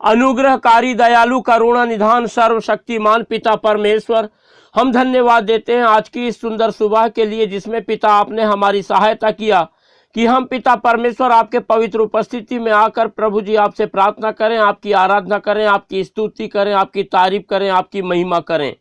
अनुग्रहकारी दयालु करुणा निधान सर्वशक्तिमान पिता परमेश्वर, हम धन्यवाद देते हैं आज की इस सुंदर सुबह के लिए जिसमें पिता आपने हमारी सहायता किया कि हम पिता परमेश्वर आपके पवित्र उपस्थिति में आकर प्रभु जी आपसे प्रार्थना करें, आपकी आराधना करें, आपकी स्तुति करें, आपकी तारीफ करें, आपकी महिमा करें।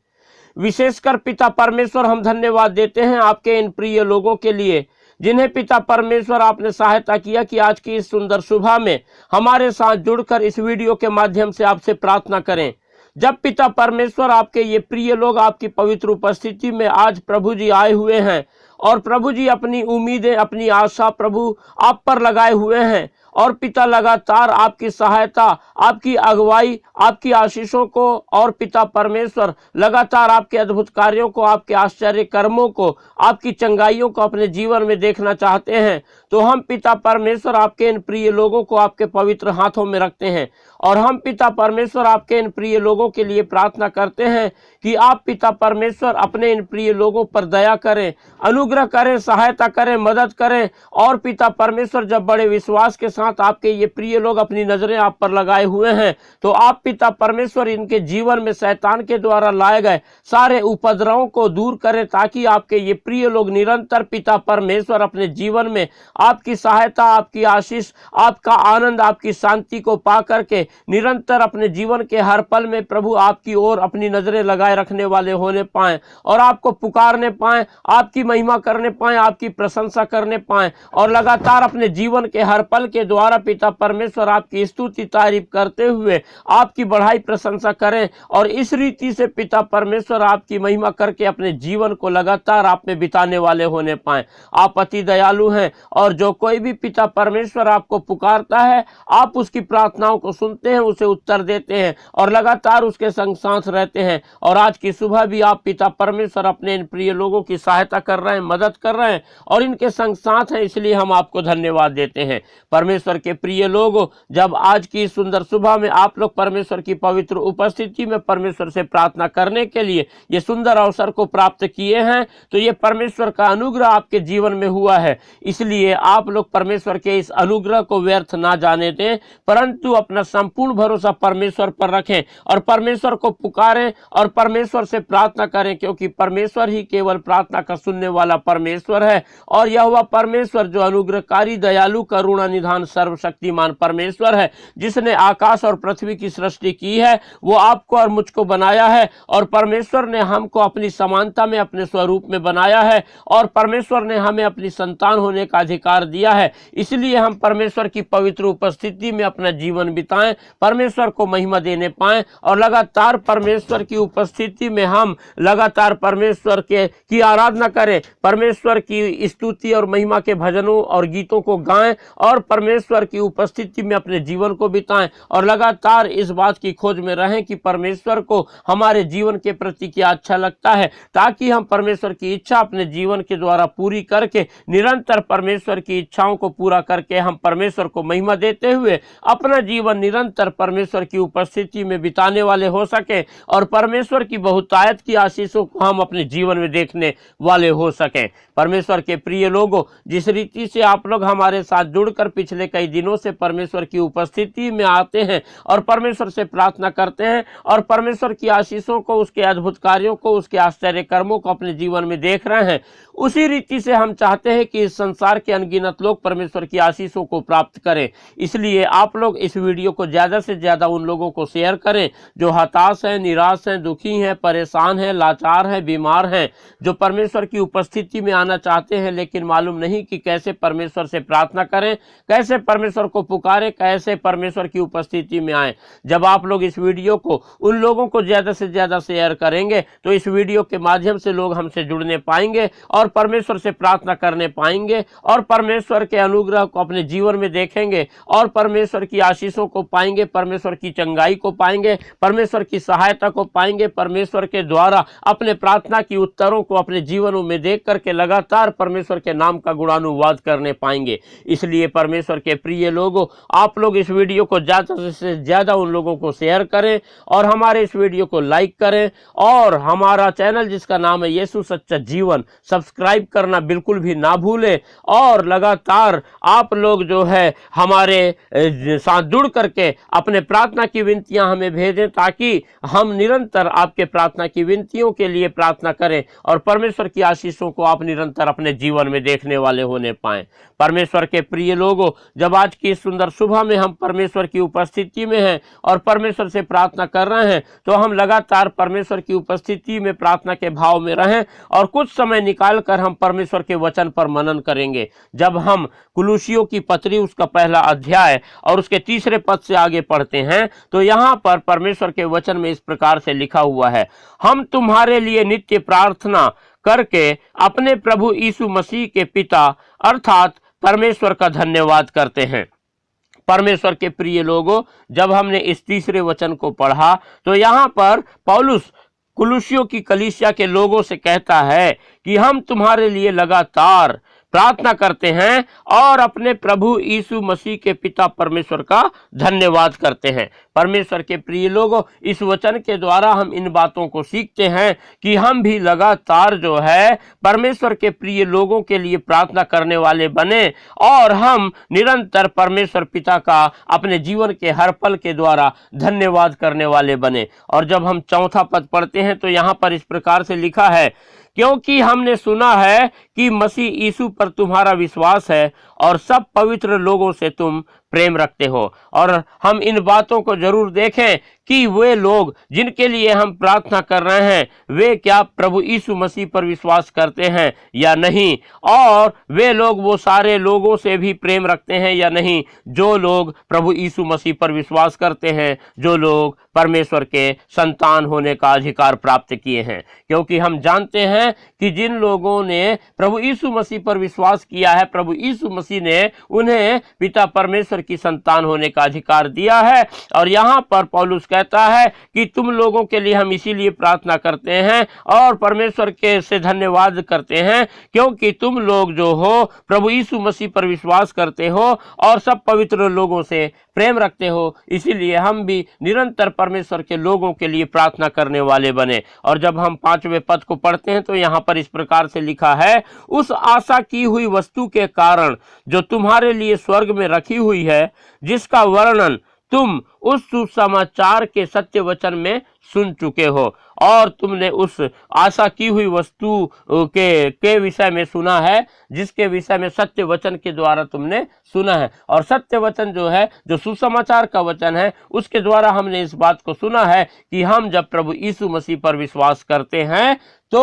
विशेषकर पिता परमेश्वर हम धन्यवाद देते हैं आपके इन प्रिय लोगों के लिए जिन्हें पिता परमेश्वर आपने सहायता किया कि आज की इस सुंदर सुबह में हमारे साथ जुड़कर इस वीडियो के माध्यम से आपसे प्रार्थना करें। जब पिता परमेश्वर आपके ये प्रिय लोग आपकी पवित्र उपस्थिति में आज प्रभु जी आए हुए हैं और प्रभु जी अपनी उम्मीदें, अपनी आशा प्रभु आप पर लगाए हुए हैं और पिता लगातार आपकी सहायता, आपकी अगुवाई, आपकी आशीषों को और पिता परमेश्वर लगातार आपके अद्भुत कार्यों को, आपके आश्चर्य कर्मों को, आपकी चंगाइयों को अपने जीवन में देखना चाहते हैं, तो हम पिता परमेश्वर आपके इन प्रिय लोगों को आपके पवित्र हाथों में रखते हैं और हम पिता परमेश्वर आपके इन प्रिय लोगों के लिए प्रार्थना करते हैं कि आप पिता परमेश्वर अपने इन प्रिय लोगों पर दया करें, अनुग्रह करें, सहायता करें, मदद करें। और पिता परमेश्वर जब बड़े विश्वास के साथ आपके ये प्रिय लोग अपनी नजरें आप पर लगाए हुए हैं तो आप पिता परमेश्वर इनके जीवन में शैतान के द्वारा लाए गए सारे उपद्रवों को दूर करें ताकि आपके ये प्रिय लोग निरंतर पिता परमेश्वर अपने जीवन में आपकी सहायता, आपकी आशीष, आपका आनंद, आपकी शांति को पा करके निरंतर अपने जीवन के हर पल में प्रभु आपकी ओर अपनी नजरें लगाए रखने वाले होने पाएं और आपको पुकारने पाएं, आपकी महिमा करने पाएं, आपकी प्रशंसा करने पाएं और लगातार अपने जीवन के हर पल के द्वारा पिता परमेश्वर आपकी स्तुति तारीफ करते हुए आपकी बढ़ाई प्रशंसा करें और इस रीति से पिता परमेश्वर आपकी महिमा करके अपने जीवन को लगातार आप में बिताने वाले होने पाएं। आप अति दयालु हैं और जो कोई भी पिता परमेश्वर आपको पुकारता है आप उसकी प्रार्थनाओं को सुनते हैं, उसे उत्तर देते हैं और लगातार उसके संग साथ रहते हैं। और आज की सुबह भी आप पिता परमेश्वर अपने इन प्रिय लोगों की सहायता कर रहे हैं, मदद कर रहे हैं और इनके संग साथ हैं, इसलिए हम आपको धन्यवाद देते हैं। परमेश्वर के प्रिय लोगों, जब आज की सुंदर सुबह में आप लोग परमेश्वर की पवित्र उपस्थिति में परमेश्वर से प्रार्थना करने के लिए ये सुंदर अवसर को प्राप्त किए हैं तो ये परमेश्वर का अनुग्रह आपके जीवन में हुआ है, इसलिए आप लोग परमेश्वर के इस अनुग्रह को व्यर्थ ना जाने दें परंतु अपना संपूर्ण भरोसा परमेश्वर पर रखें और परमेश्वर को पुकारें और परमेश्वर से प्रार्थना करें क्योंकि परमेश्वर ही केवल प्रार्थना का सुनने वाला परमेश्वर है और यह हुआ परमेश्वर जो अनुग्रहकारी दयालु करुणा निधान सर्वशक्तिमान परमेश्वर है जिसने आकाश और पृथ्वी की सृष्टि की है। वो आपको और मुझको बनाया है और परमेश्वर ने हमको अपनी समानता में अपने स्वरूप में बनाया है और परमेश्वर ने हमें अपनी संतान होने का अधिकार दिया है, इसलिए हम परमेश्वर की पवित्र उपस्थिति में अपना जीवन बिताएं, परमेश्वर को महिमा देने पाएं और लगातार परमेश्वर की उपस्थिति में हम लगातार परमेश्वर की आराधना करें, परमेश्वर की स्तुति और महिमा के भजनों और गीतों को गाएं और परमेश्वर की उपस्थिति में अपने जीवन को बिताएं और लगातार इस बात की खोज में रहें कि परमेश्वर को हमारे जीवन के प्रति क्या अच्छा लगता है ताकि हम परमेश्वर की इच्छा अपने जीवन के द्वारा पूरी करके निरंतर परमेश्वर की इच्छाओं को पूरा करके हम परमेश्वर को महिमा देते हुए अपना जीवन निरंतर परमेश्वर की उपस्थिति में बिताने वाले हो सके और परमेश्वर की बहुतायत की आशीषों को हम अपने जीवन में देखने वाले हो सके। परमेश्वर के प्रिय लोगों, जिस रीति से आप लोग हमारे साथ जुड़कर पिछले कई दिनों से परमेश्वर की उपस्थिति में आते हैं और परमेश्वर से प्रार्थना करते हैं और परमेश्वर की आशीषों को, उसके अद्भुत कार्यों को, उसके आश्चर्य कर्मों को अपने जीवन में देख रहे हैं, उसी रीति से हम चाहते हैं कि इस संसार के अनगिनत लोग परमेश्वर की आशीषों को प्राप्त करें। इसलिए आप लोग इस वीडियो को ज़्यादा से ज़्यादा उन लोगों को शेयर करें जो हताश हैं, निराश हैं, दुखी हैं, परेशान हैं, लाचार हैं, बीमार हैं, जो परमेश्वर की उपस्थिति में आना चाहते हैं लेकिन मालूम नहीं कि कैसे परमेश्वर से प्रार्थना करें, कैसे परमेश्वर को पुकारें, कैसे परमेश्वर की उपस्थिति में आएं। जब आप लोग इस वीडियो को उन लोगों को ज़्यादा से ज़्यादा शेयर करेंगे तो इस वीडियो के माध्यम से लोग हमसे जुड़ने पाएंगे और परमेश्वर से प्रार्थना करने पाएंगे और परमेश्वर के अनुग्रह को अपने जीवन में देखेंगे और परमेश्वर की आशीषों को पाएंगे, परमेश्वर की चंगाई को पाएंगे, परमेश्वर की सहायता को पाएंगे, परमेश्वर के द्वारा अपने प्रार्थना की उत्तरों को अपने जीवनों में देख करके लगातार परमेश्वर के नाम का गुणानुवाद करने पाएंगे। इसलिए परमेश्वर के प्रिय लोगों, आप लोग इस वीडियो को ज़्यादा से ज़्यादा उन लोगों को शेयर करें और हमारे इस वीडियो को लाइक करें और हमारा चैनल जिसका नाम है यीशु सच्चा जीवन सब्सक्राइब करना बिल्कुल भी ना भूलें और और लगातार आप लोग जो है हमारे साथ जुड़ करके अपने प्रार्थना की विनतियां हमें भेजें, ताकि हम निरंतर आपके प्रार्थना की विनतियों के लिए प्रार्थना करें और परमेश्वर की आशीषों को आप निरंतर अपने जीवन में देखने वाले होने पाएं। परमेश्वर के प्रिय लोगों, जब आज की सुंदर सुबह में हम परमेश्वर की उपस्थिति में हैं और परमेश्वर से प्रार्थना कर रहे हैं, तो हम लगातार परमेश्वर की उपस्थिति में प्रार्थना के भाव में रहें और कुछ समय निकालकर हम परमेश्वर के वचन पर मनन करेंगे। जब हम कुलुसियों की पत्री उसका पहला अध्याय और उसके 3 पद से आगे पढ़ते हैं, तो यहाँ पर परमेश्वर के वचन में इस प्रकार से लिखा हुआ है, हम तुम्हारे लिए नित्य प्रार्थना करके अपने प्रभु यीशु मसीह के पिता अर्थात परमेश्वर का धन्यवाद करते हैं। परमेश्वर के प्रिय लोगों, जब हमने इस 3 वचन को पढ़ा, तो यहाँ पर पौलुस कुलुसियों की कलीसिया के लोगों से कहता है कि हम तुम्हारे लिए लगातार प्रार्थना करते हैं और अपने प्रभु यीशु मसीह के पिता परमेश्वर का धन्यवाद करते हैं। परमेश्वर के प्रिय लोगों, इस वचन के द्वारा हम इन बातों को सीखते हैं कि हम भी लगातार जो है परमेश्वर के प्रिय लोगों के लिए प्रार्थना करने वाले बने और हम निरंतर परमेश्वर पिता का अपने जीवन के हर पल के द्वारा धन्यवाद करने वाले बने। और जब हम 4 पद पढ़ते हैं, तो यहाँ पर इस प्रकार से लिखा है, क्योंकि हमने सुना है कि मसीह यीशु पर तुम्हारा विश्वास है और सब पवित्र लोगों से तुम प्रेम रखते हो। और हम इन बातों को जरूर देखें कि वे लोग जिनके लिए हम प्रार्थना कर रहे हैं, वे क्या प्रभु यीशु मसीह पर विश्वास करते हैं या नहीं, और वे लोग वो सारे लोगों से भी प्रेम रखते हैं या नहीं जो लोग प्रभु यीशु मसीह पर विश्वास करते हैं, जो लोग परमेश्वर के संतान होने का अधिकार प्राप्त किए हैं। क्योंकि हम जानते हैं कि जिन लोगों ने प्रभु यीशु मसीह पर विश्वास किया है, प्रभु यीशु मसीह ने उन्हें पिता परमेश्वर की संतान होने का अधिकार दिया है। और यहाँ पर पौलुस कहता है कि तुम लोगों के लिए हम इसीलिए प्रार्थना करते हैं और परमेश्वर के से धन्यवाद करते हैं, क्योंकि तुम लोग जो हो प्रभु यीशु मसीह पर विश्वास करते हो और सब पवित्र लोगों से प्रेम रखते हो। इसीलिए हम भी निरंतर परमेश्वर के लोगों के लिए प्रार्थना करने वाले बने। और जब हम 5वें पद को पढ़ते हैं, तो यहाँ पर इस प्रकार से लिखा है, उस आशा की हुई वस्तु के कारण जो तुम्हारे लिए स्वर्ग में रखी हुई है, जिसका वर्णन तुम उस सुसमाचार के सत्य वचन में सुन चुके हो और तुमने उस आशा की हुई वस्तु के विषय में सुना है, जिसके विषय में सत्य वचन के द्वारा तुमने सुना है। और सत्य वचन जो है, जो सुसमाचार का वचन है, उसके द्वारा हमने इस बात को सुना है कि हम जब प्रभु यीशु मसीह पर विश्वास करते हैं तो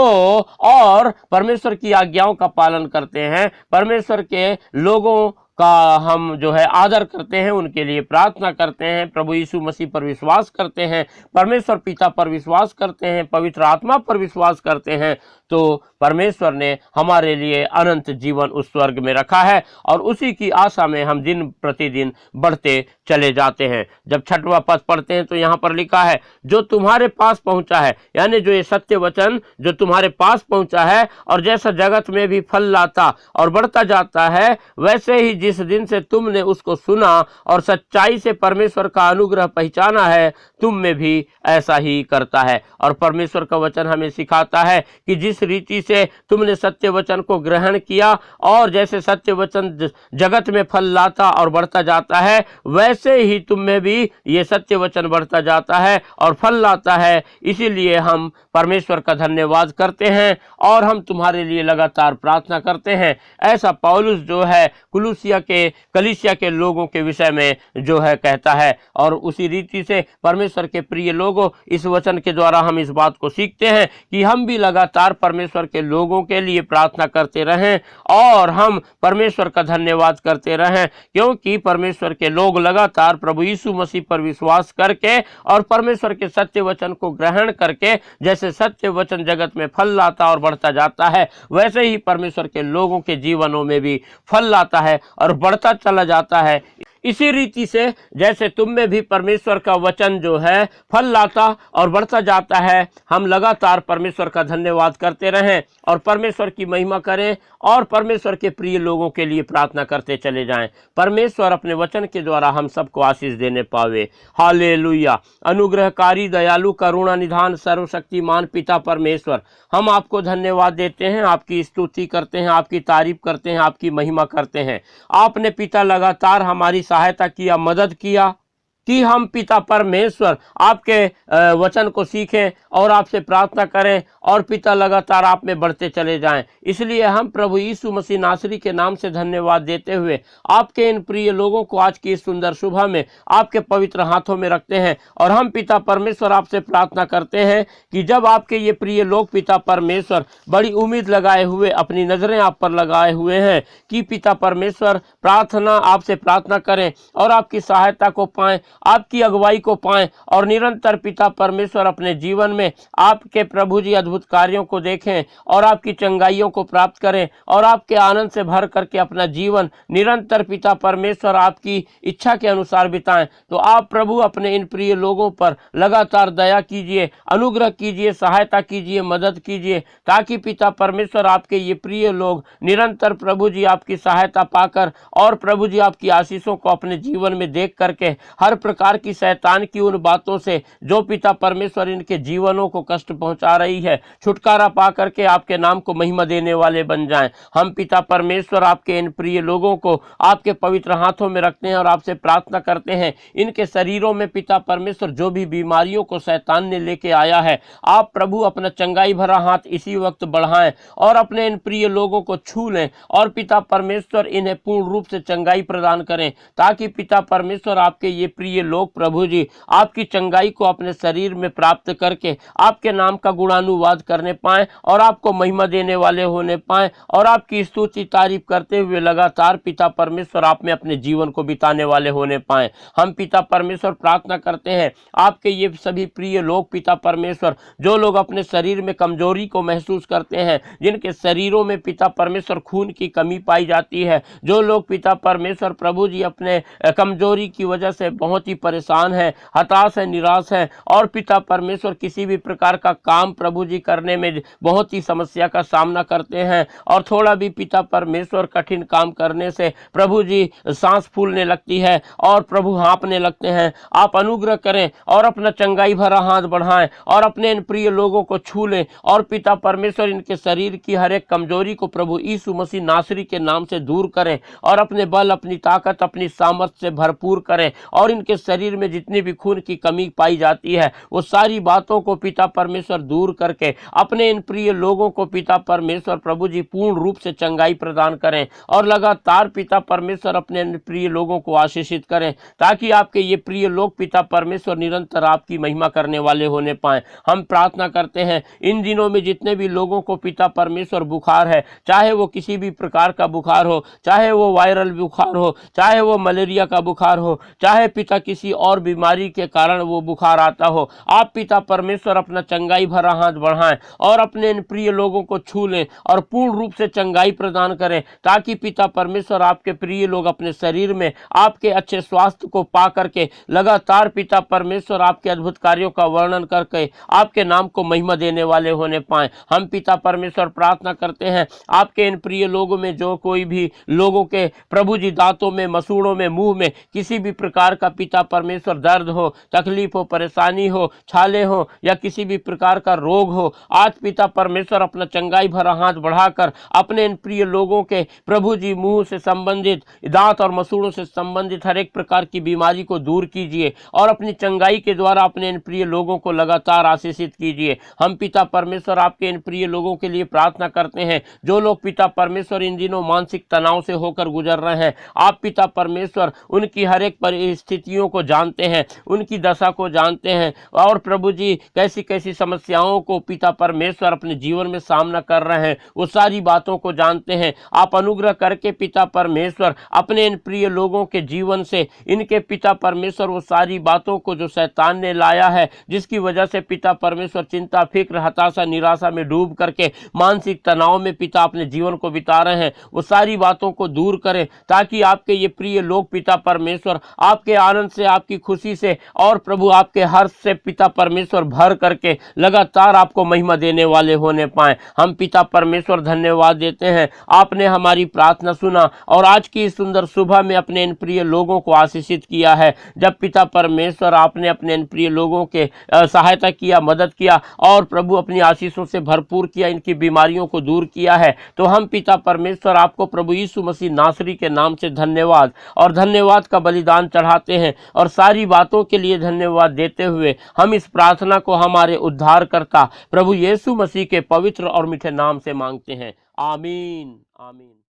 और परमेश्वर की आज्ञाओं का पालन करते हैं, परमेश्वर के लोगों का हम जो है आदर करते हैं, उनके लिए प्रार्थना करते हैं, प्रभु यीशु मसीह पर विश्वास करते हैं, परमेश्वर पिता पर विश्वास करते हैं, पवित्र आत्मा पर विश्वास करते हैं, तो परमेश्वर ने हमारे लिए अनंत जीवन उस स्वर्ग में रखा है और उसी की आशा में हम दिन प्रतिदिन बढ़ते चले जाते हैं। जब 6वां पद पढ़ते हैं, तो यहाँ पर लिखा है, जो तुम्हारे पास पहुंचा है, यानी जो ये सत्य वचन जो तुम्हारे पास पहुंचा है और जैसा जगत में भी फल लाता और बढ़ता जाता है, वैसे ही जिस दिन से तुमने उसको सुना और सच्चाई से परमेश्वर का अनुग्रह पहचाना है, तुम में भी ऐसा ही करता है। और परमेश्वर का वचन हमें सिखाता है कि जिस रीति से तुमने सत्य वचन को ग्रहण किया और जैसे सत्य वचन जगत में फल लाता और बढ़ता जाता है, वैसे ही तुम में भी ये सत्य वचन बढ़ता जाता है और फल लाता है। इसीलिए हम परमेश्वर का धन्यवाद करते हैं और हम तुम्हारे लिए लगातार प्रार्थना करते हैं। ऐसा पौलुस जो है कलीसिया के लोगों के विषय में जो है कहता है। और उसी रीति से परमेश्वर के प्रिय लोगों, इस वचन के द्वारा हम इस बात को सीखते हैं कि हम भी लगातार परमेश्वर के लोगों के लिए प्रार्थना करते रहें और हम परमेश्वर का धन्यवाद करते रहें, क्योंकि परमेश्वर के लोग लगातार प्रभु यीशु मसीह पर विश्वास करके और परमेश्वर के सत्य वचन को ग्रहण करके, जैसे सत्य वचन जगत में फल लाता और बढ़ता जाता है, वैसे ही परमेश्वर के लोगों के जीवनों में भी फल लाता है और बढ़ता चला जाता है। इसी रीति से जैसे तुम में भी परमेश्वर का वचन जो है फल लाता और बढ़ता जाता है, हम लगातार परमेश्वर का धन्यवाद करते रहें और परमेश्वर की महिमा करें और परमेश्वर के प्रिय लोगों के लिए प्रार्थना करते चले जाएं। परमेश्वर अपने वचन के द्वारा हम सबको आशीष देने पावे। हालेलुया। अनुग्रहकारी, दयालु, करुणा निधान, सर्वशक्तिमान पिता परमेश्वर, हम आपको धन्यवाद देते हैं, आपकी स्तुति करते हैं, आपकी तारीफ करते हैं, आपकी महिमा करते हैं। आपने पिता लगातार हमारी सहायता किया, मदद किया कि हम पिता परमेश्वर आपके वचन को सीखें और आपसे प्रार्थना करें और पिता लगातार आप में बढ़ते चले जाएं। इसलिए हम प्रभु यीशु मसीह नासरी के नाम से धन्यवाद देते हुए आपके इन प्रिय लोगों को आज की इस सुंदर सुबह में आपके पवित्र हाथों में रखते हैं और हम पिता परमेश्वर आपसे प्रार्थना करते हैं कि जब आपके ये प्रिय लोग पिता परमेश्वर बड़ी उम्मीद लगाए हुए अपनी नजरें आप पर लगाए हुए हैं कि पिता परमेश्वर प्रार्थना आपसे प्रार्थना करें और आपकी सहायता को पाएं, आपकी अगुवाई को पाएं और निरंतर पिता परमेश्वर अपने जीवन में आपके प्रभु जी अद्भुत कार्यों को देखें और आपकी चंगाइयों को प्राप्त करें और आपके आनंद से भर करके अपना जीवन निरंतर पिता परमेश्वर आपकी इच्छा के अनुसार बिताएं। तो आप प्रभु अपने इन प्रिय लोगों पर लगातार दया कीजिए, अनुग्रह कीजिए, सहायता कीजिए, मदद कीजिए, ताकि पिता परमेश्वर आपके ये प्रिय लोग निरंतर प्रभु जी आपकी सहायता पाकर और प्रभु जी आपकी आशीषों को अपने जीवन में देख करके हर प्रकार की शैतान की उन बातों से जो पिता परमेश्वर इनके जीवनों को कष्ट पहुंचा रही है, छुटकारा पा करके आपके नाम को महिमा देने वाले बन जाएं। हम पिता परमेश्वर आपके इन प्रिय लोगों को आपके पवित्र हाथों में रखते हैं और आपसे प्रार्थना करते हैं, इनके शरीरों में पिता परमेश्वर जो भी बीमारियों को शैतान ने लेके आया है, आप प्रभु अपना चंगाई भरा हाथ इसी वक्त बढ़ाएं और अपने इन प्रिय लोगों को छू लें और पिता परमेश्वर इन्हें पूर्ण रूप से चंगाई प्रदान करें, ताकि पिता परमेश्वर आपके ये प्रिय लोग प्रभु जी आपकी चंगाई को अपने शरीर में प्राप्त करके आपके नाम का गुणानुवाद करने पाएं और आपको महिमा देने वाले होने पाएं और आपकी स्तुति तारीफ करते हुए लगातार पिता परमेश्वर आप में अपने जीवन को बिताने वाले होने पाएं। हम पिता परमेश्वर प्रार्थना करते हैं आपके ये सभी प्रिय लोग पिता परमेश्वर जो लोग अपने शरीर में कमजोरी को महसूस करते हैं, जिनके शरीरों में पिता परमेश्वर खून की कमी पाई जाती है, जो लोग पिता परमेश्वर प्रभु जी अपने कमजोरी की वजह से बहुत ही परेशान है, हताश है, निराश है और पिता परमेश्वर किसी भी प्रकार का काम प्रभु जी करने में बहुत ही समस्या का सामना करते हैं और थोड़ा भी पिता परमेश्वर कठिन काम करने से प्रभु जी सांस फूलने लगती है और प्रभु हाँपने लगते हैं। आप अनुग्रह करें और अपना चंगाई भरा हाथ बढ़ाएं और अपने इन प्रिय लोगों को छू लें और पिता परमेश्वर इनके शरीर की हर एक कमजोरी को प्रभु यीशु मसीह नासरी के नाम से दूर करें और अपने बल, अपनी ताकत, अपनी सामर्थ्य से भरपूर करें और इनके शरीर में जितनी भी खून की कमी पाई जाती है वो सारी बातों को पिता परमेश्वर दूर करके अपने इन प्रिय लोगों को पिता परमेश्वर प्रभु जी पूर्ण रूप से चंगाई प्रदान करें और लगातार पिता परमेश्वर अपने इन प्रिय लोगों को आशीषित करें, ताकि आपके ये प्रिय लोग पिता परमेश्वर निरंतर आपकी महिमा करने वाले होने पाएं। हम प्रार्थना करते हैं इन दिनों में जितने भी लोगों को पिता परमेश्वर बुखार है, चाहे वो किसी भी प्रकार का बुखार हो, चाहे वो वायरल बुखार हो, चाहे वो मलेरिया का बुखार हो, चाहे पिता किसी और बीमारी के कारण वो बुखार आता हो, आप पिता परमेश्वर अपना चंगाई भरा हाथ बढ़ाएं और अपने इन प्रिय लोगों को छू लें और पूर्ण रूप से चंगाई प्रदान करें, ताकि पिता परमेश्वर आपके प्रिय लोग अपने शरीर में आपके अच्छे स्वास्थ्य को पा करके लगातार पिता परमेश्वर आपके अद्भुत कार्यों का वर्णन करके आपके नाम को महिमा देने वाले होने पाए। हम पिता परमेश्वर प्रार्थना करते हैं आपके इन प्रिय लोगों में जो कोई भी लोगों के प्रभु जी दांतों में, मसूड़ों में, मुंह में किसी भी प्रकार का पिता परमेश्वर दर्द हो, तकलीफ हो, परेशानी हो, छाले हो या किसी भी प्रकार का रोग हो, आज पिता परमेश्वर अपना चंगाई भरा हाथ बढ़ाकर अपने इन प्रिय लोगों के प्रभु जी मुंह से संबंधित, दांत और मसूड़ों से संबंधित हर एक प्रकार की बीमारी को दूर कीजिए और अपनी चंगाई के द्वारा अपने इन प्रिय लोगों को लगातार आशीषित कीजिए। हम पिता परमेश्वर आपके इन प्रिय लोगों के लिए प्रार्थना करते हैं जो लोग पिता परमेश्वर इन दिनों मानसिक तनाव से होकर गुजर रहे हैं, आप पिता परमेश्वर उनकी हर एक परिस्थिति परिस्थितियों को जानते हैं, उनकी दशा को जानते हैं, और प्रभु जी कैसी कैसी समस्याओं को पिता परमेश्वर अपने जीवन में सामना कर रहे हैं, वो सारी बातों को जानते हैं। आप अनुग्रह करके पिता परमेश्वर अपने इन प्रिय लोगों के जीवन से, इनके पिता परमेश्वर वो सारी बातों को जो शैतान ने लाया है, जिसकी वजह से पिता परमेश्वर चिंता, फिक्र, हताशा, निराशा में डूब करके मानसिक तनाव में पिता अपने जीवन को बिता रहे हैं, वो सारी बातों को दूर करें, ताकि आपके ये प्रिय लोग पिता परमेश्वर आपके आनंद से, आपकी खुशी से और प्रभु आपके हर्ष से पिता परमेश्वर भर करके लगातार आपको महिमा देने वाले होने पाए। हम पिता परमेश्वर धन्यवाद देते हैं, आपने हमारी प्रार्थना सुना और आज की सुंदर सुबह में अपने इन प्रिय लोगों को आशीषित किया है। जब पिता परमेश्वर आपने अपने इन प्रिय लोगों के सहायता किया, मदद किया और प्रभु अपनी आशीषों से भरपूर किया, इनकी बीमारियों को दूर किया है, तो हम पिता परमेश्वर आपको प्रभु यीशु मसीह नासरी के नाम से धन्यवाद और धन्यवाद का बलिदान चढ़ाते हैं और सारी बातों के लिए धन्यवाद देते हुए हम इस प्रार्थना को हमारे उद्धारकर्ता प्रभु यीशु मसीह के पवित्र और मीठे नाम से मांगते हैं। आमीन, आमीन।